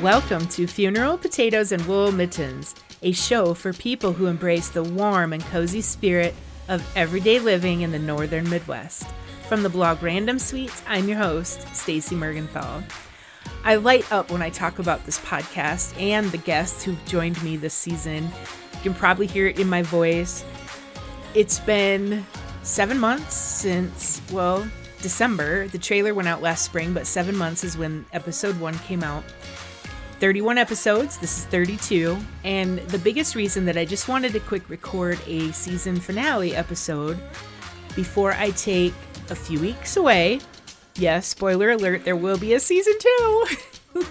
Welcome to Funeral Potatoes and Wool Mittens, a show for people who embrace the warm and cozy spirit of everyday living in the northern Midwest. From the blog Random Sweets, I'm your host, Stacey Mergenthal. I light up when I talk about this podcast and the guests who've joined me this season. You can probably hear it in my voice. It's been 7 months since, December. The trailer went out last spring, but 7 months is when episode 1 came out. 31 episodes, this is 32, and the biggest reason that I just wanted to quick record a season finale episode before I take a few weeks away, yes, spoiler alert, there will be a season 2,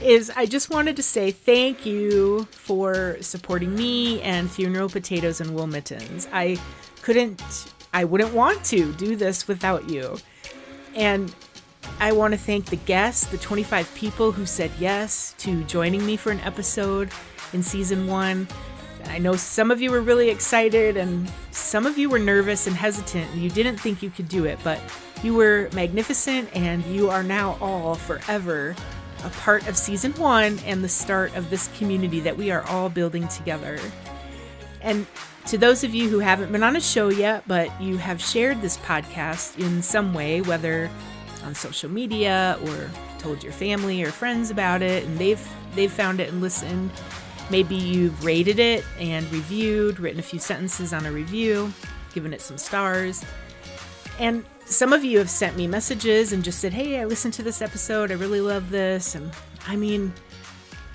is I just wanted to say thank you for supporting me and Funeral Potatoes and Wool Mittens. I wouldn't want to do this without you. And I want to thank the guests, the 25 people who said yes to joining me for an episode in season 1. I know some of you were really excited and some of you were nervous and hesitant and you didn't think you could do it, but you were magnificent and you are now all forever a part of season 1 and the start of this community that we are all building together. And to those of you who haven't been on a show yet, but you have shared this podcast in some way, whether on social media or told your family or friends about it, and they've found it and listened. Maybe you've rated it and reviewed, written a few sentences on a review, given it some stars. And some of you have sent me messages and just said, hey, I listened to this episode. I really love this. And I mean,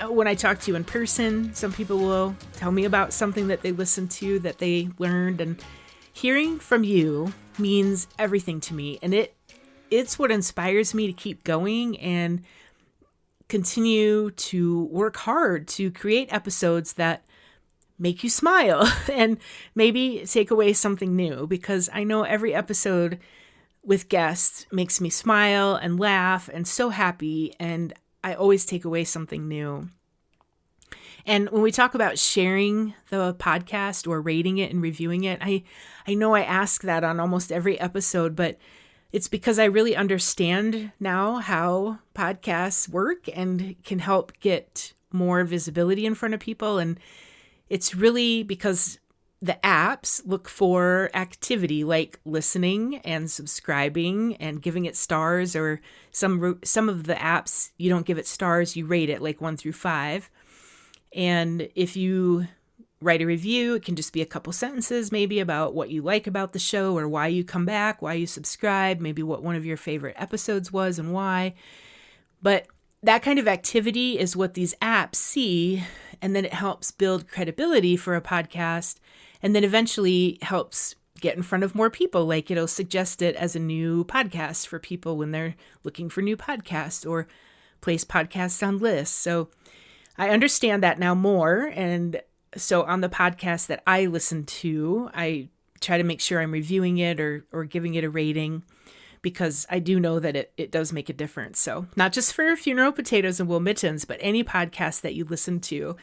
when I talk to you in person, some people will tell me about something that they listened to, that they learned. And hearing from you means everything to me. And it's what inspires me to keep going and continue to work hard to create episodes that make you smile and maybe take away something new, because I know every episode with guests makes me smile and laugh and so happy, and I always take away something new. And when we talk about sharing the podcast or rating it and reviewing it, I know I ask that on almost every episode, but it's because I really understand now how podcasts work and can help get more visibility in front of people. And it's really because the apps look for activity like listening and subscribing and giving it stars, or some of the apps, you don't give it stars, you rate it like 1 through 5. And if you write a review, it can just be a couple sentences maybe about what you like about the show or why you come back, why you subscribe, maybe what one of your favorite episodes was and why. But that kind of activity is what these apps see, and then it helps build credibility for a podcast, and then eventually helps get in front of more people. Like it'll suggest it as a new podcast for people when they're looking for new podcasts, or place podcasts on lists. So I understand that now more, and so on the podcast that I listen to, I try to make sure I'm reviewing it or giving it a rating, because I do know that it does make a difference. So not just for Funeral Potatoes and Wool Mittens, but any podcast that you listen to,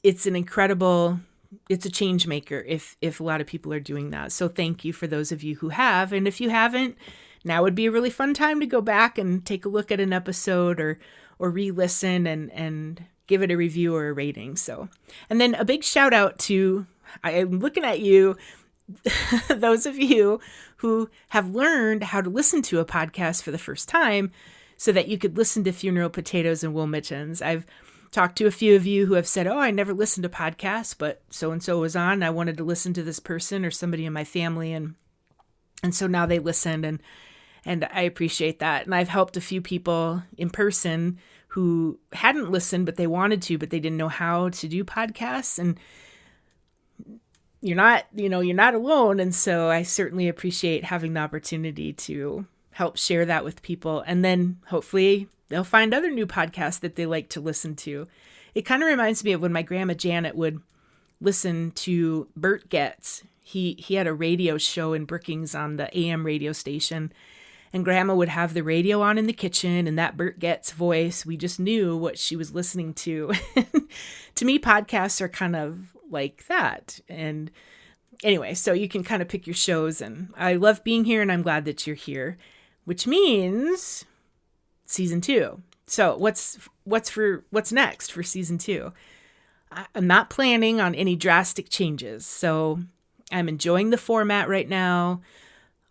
it's a change maker if a lot of people are doing that. So thank you for those of you who have. And if you haven't, now would be a really fun time to go back and take a look at an episode or re-listen and give it a review or a rating. So, and then a big shout out to, I'm looking at you, those of you who have learned how to listen to a podcast for the first time so that you could listen to Funeral Potatoes and Wool Mittens. I've talked to a few of you who have said, oh, I never listened to podcasts, but so-and-so was on. I wanted to listen to this person or somebody in my family. And so now they listened, and I appreciate that. And I've helped a few people in person who hadn't listened, but they wanted to, but they didn't know how to do podcasts. And you're not alone. And so I certainly appreciate having the opportunity to help share that with people. And then hopefully they'll find other new podcasts that they like to listen to. It kind of reminds me of when my grandma Janet would listen to Bert Getz. He had a radio show in Brookings on the AM radio station. And Grandma would have the radio on in the kitchen, and that Bert Getz voice, we just knew what she was listening to. To me, podcasts are kind of like that. And anyway, so you can kind of pick your shows, and I love being here, and I'm glad that you're here, which means season 2. So what's next for season 2? I'm not planning on any drastic changes. So I'm enjoying the format right now.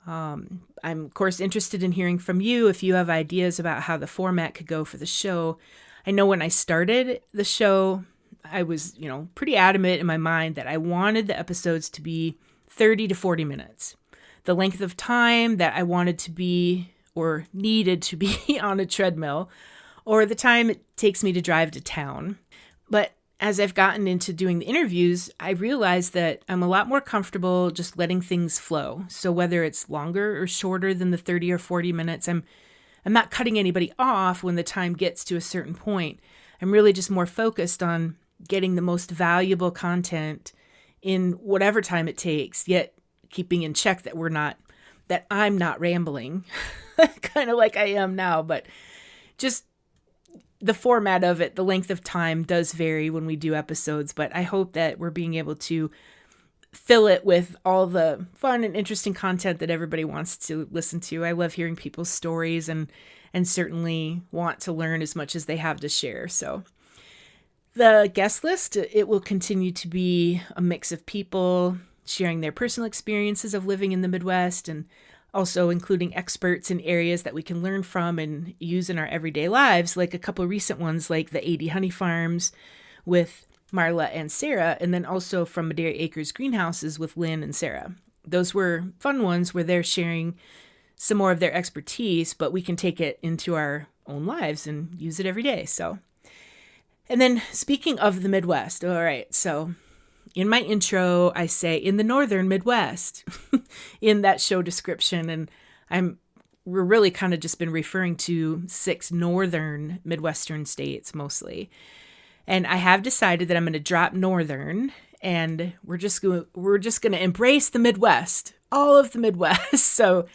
I'm, of course, interested in hearing from you if you have ideas about how the format could go for the show. I know when I started the show, I was, pretty adamant in my mind that I wanted the episodes to be 30 to 40 minutes. The length of time that I wanted to be or needed to be on a treadmill, or the time it takes me to drive to town. But as I've gotten into doing the interviews, I realized that I'm a lot more comfortable just letting things flow. So whether it's longer or shorter than the 30 or 40 minutes, I'm not cutting anybody off when the time gets to a certain point. I'm really just more focused on getting the most valuable content in whatever time it takes, yet keeping in check that I'm not rambling, kind of like I am now, but just the format of it, the length of time does vary when we do episodes, but I hope that we're being able to fill it with all the fun and interesting content that everybody wants to listen to. I love hearing people's stories and certainly want to learn as much as they have to share. So the guest list, it will continue to be a mix of people sharing their personal experiences of living in the Midwest, and also including experts in areas that we can learn from and use in our everyday lives, like a couple of recent ones like the 80 Honey Farms with Marla and Sarah, and then also from Madera Acres Greenhouses with Lynn and Sarah. Those were fun ones where they're sharing some more of their expertise, but we can take it into our own lives and use it every day. So, and then speaking of the Midwest, all right, so in my intro, I say in the northern Midwest in that show description. And we're really kind of just been referring to 6 northern Midwestern states mostly. And I have decided that I'm going to drop northern, and we're just going to embrace the Midwest, all of the Midwest. So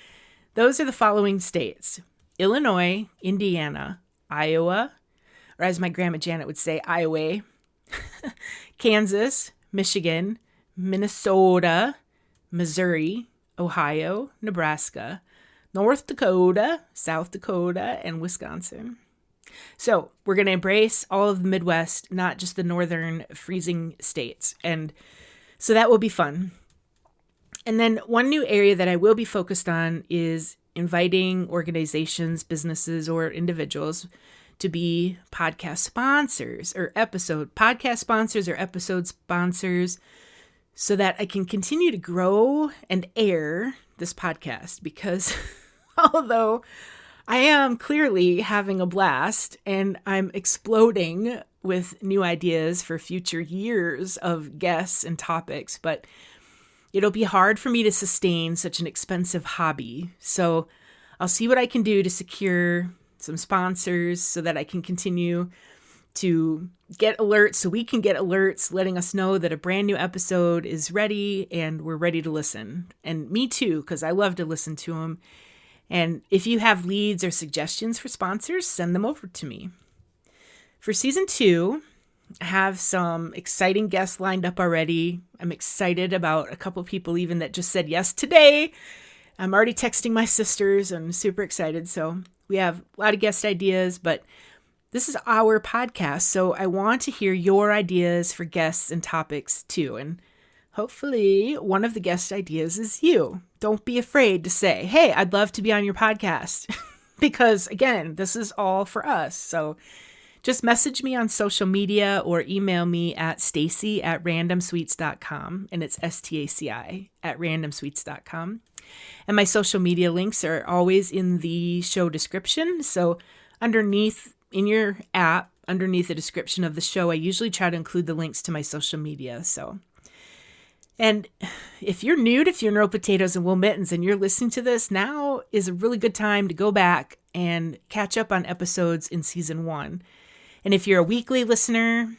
those are the following states: Illinois, Indiana, Iowa, or as my grandma Janet would say, Iowa, Kansas, Michigan, Minnesota, Missouri, Ohio, Nebraska, North Dakota, South Dakota, and Wisconsin. So we're going to embrace all of the Midwest, not just the northern freezing states. And so that will be fun. And then one new area that I will be focused on is inviting organizations, businesses, or individuals to be podcast sponsors or episode sponsors, so that I can continue to grow and air this podcast. Because although I am clearly having a blast and I'm exploding with new ideas for future years of guests and topics, but it'll be hard for me to sustain such an expensive hobby. So I'll see what I can do to secure some sponsors so that I can continue to get alerts, so we can get alerts letting us know that a brand new episode is ready and we're ready to listen. And me too, because I love to listen to them. And if you have leads or suggestions for sponsors, send them over to me. For season 2, I have some exciting guests lined up already. I'm excited about a couple people even that just said yes today. I'm already texting my sisters. I'm super excited. So we have a lot of guest ideas, but this is our podcast. So I want to hear your ideas for guests and topics too. And hopefully one of the guest ideas is you. Don't be afraid to say, hey, I'd love to be on your podcast. Because again, this is all for us. So just message me on social media or email me at stacy@randomsweets.com. And it's STACI @randomsweets.com. And my social media links are always in the show description. So underneath in your app, underneath the description of the show, I usually try to include the links to my social media. So, and if you're new to Funeral Potatoes and Wool Mittens and you're listening to this, now is a really good time to go back and catch up on episodes in season 1. And if you're a weekly listener,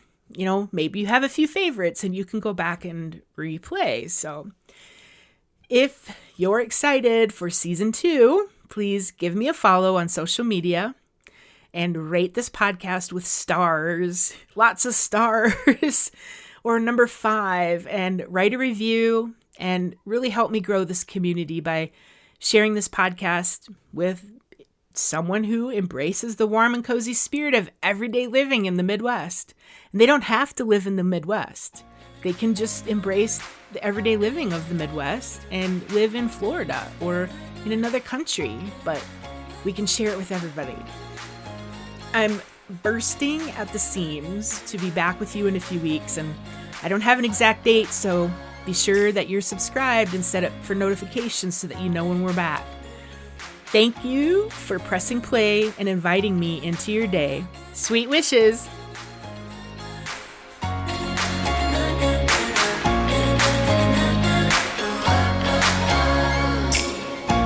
maybe you have a few favorites and you can go back and replay. So if you're excited for season 2, please give me a follow on social media and rate this podcast with stars, lots of stars, or number 5, and write a review and really help me grow this community by sharing this podcast with someone who embraces the warm and cozy spirit of everyday living in the Midwest. And they don't have to live in the Midwest. They can just embrace the everyday living of the Midwest and live in Florida or in another country, but we can share it with everybody. I'm bursting at the seams to be back with you in a few weeks, and I don't have an exact date, so be sure that you're subscribed and set up for notifications so that you know when we're back. Thank you for pressing play and inviting me into your day. Sweet wishes!